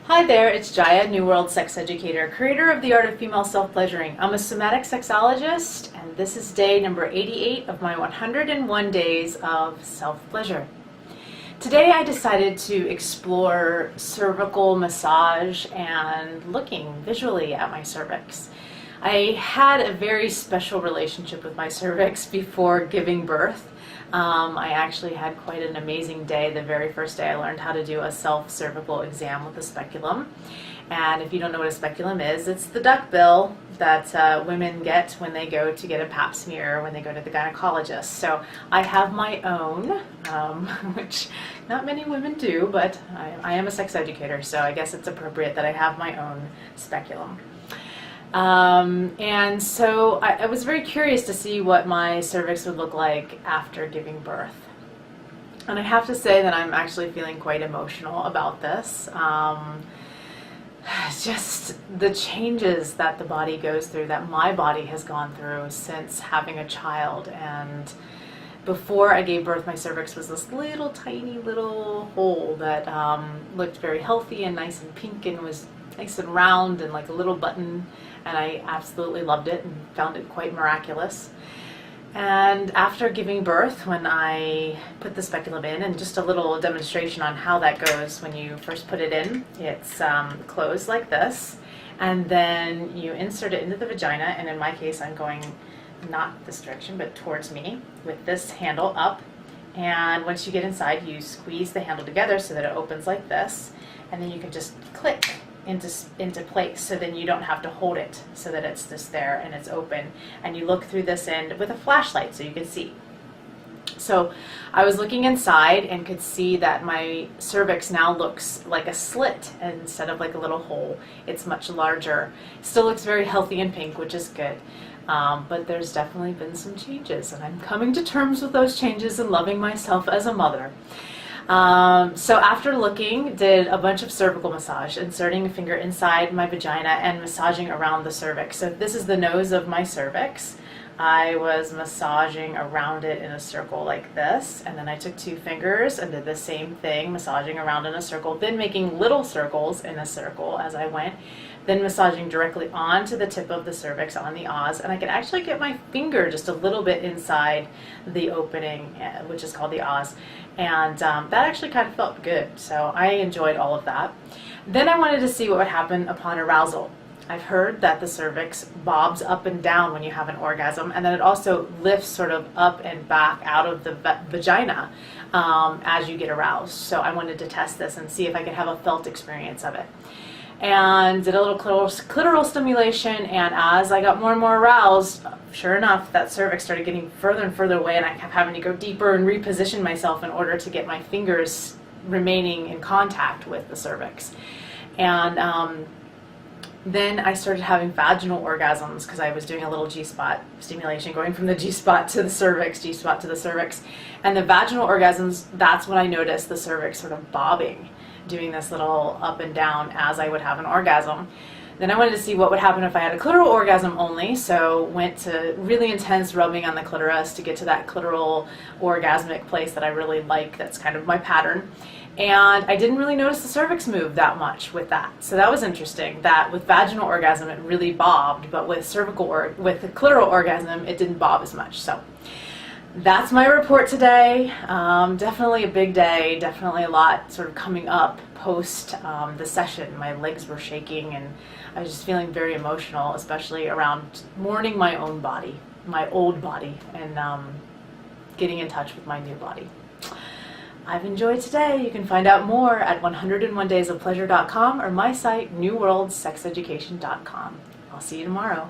Hi there, it's Jaya, New World Sex Educator, creator of the Art of Female Self-Pleasuring. I'm a somatic sexologist, and this is day number 88 of my 101 days of self-pleasure. Today I decided to explore cervical massage and looking visually at my cervix. I had a very special relationship with my cervix before giving birth. I actually had quite an amazing day. The very first day I learned how to do a self-cervical exam with a speculum. And if you don't know what a speculum is, it's the duck bill that women get when they go to get a pap smear, when they go to the gynecologist. So I have my own, which not many women do, but I am a sex educator, so I guess it's appropriate that I have my own speculum. And so I was very curious to see what my cervix would look like after giving birth. And I have to say that I'm actually feeling quite emotional about this. Just the changes that the body goes through, that my body has gone through since having a child. And before I gave birth, my cervix was this little tiny little hole that looked very healthy and nice and pink and was nice and round and like a little button, and I absolutely loved it and found it quite miraculous. And after giving birth, when I put the speculum in, and just a little demonstration on how that goes when you first put it in, it's closed like this, and then you insert it into the vagina, and in my case I'm going not this direction but towards me with this handle up, and once you get inside you squeeze the handle together so that it opens like this, and then you can just click into place, so then you don't have to hold it, so that it's just there and it's open, and you look through this end with a flashlight so you can see. So I was looking inside and could see that my cervix now looks like a slit instead of like a little hole. It's much larger. Still looks very healthy and pink, which is good. But there's definitely been some changes, and I'm coming to terms with those changes and loving myself as a mother. So after looking, did a bunch of cervical massage, inserting a finger inside my vagina and massaging around the cervix. So this is the nose of my cervix. I was massaging around it in a circle like this, and then I took two fingers and did the same thing, massaging around in a circle, then making little circles in a circle as I went, then massaging directly onto the tip of the cervix on the Oz, and I could actually get my finger just a little bit inside the opening, which is called the Oz, and that actually kind of felt good, so I enjoyed all of that. Then I wanted to see what would happen upon arousal. I've heard that the cervix bobs up and down when you have an orgasm, and then it also lifts sort of up and back out of the vagina as you get aroused. So I wanted to test this and see if I could have a felt experience of it. And did a little clitoral stimulation, and as I got more and more aroused, sure enough, that cervix started getting further and further away, and I kept having to go deeper and reposition myself in order to get my fingers remaining in contact with the cervix. And then I started having vaginal orgasms because I was doing a little G-spot stimulation, going from the G-spot to the cervix, G-spot to the cervix. And the vaginal orgasms, that's when I noticed the cervix sort of bobbing, doing this little up and down as I would have an orgasm. Then I wanted to see what would happen if I had a clitoral orgasm only, so went to really intense rubbing on the clitoris to get to that clitoral orgasmic place that I really like, that's kind of my pattern. And I didn't really notice the cervix move that much with that. So that was interesting, that with vaginal orgasm it really bobbed, but with with the clitoral orgasm it didn't bob as much. So that's my report today. Definitely a big day, definitely a lot sort of coming up post the session. My legs were shaking and I was just feeling very emotional, especially around mourning my own body, my old body, and getting in touch with my new body. I've enjoyed today. You can find out more at 101daysofpleasure.com or my site, newworldsexeducation.com. I'll see you tomorrow.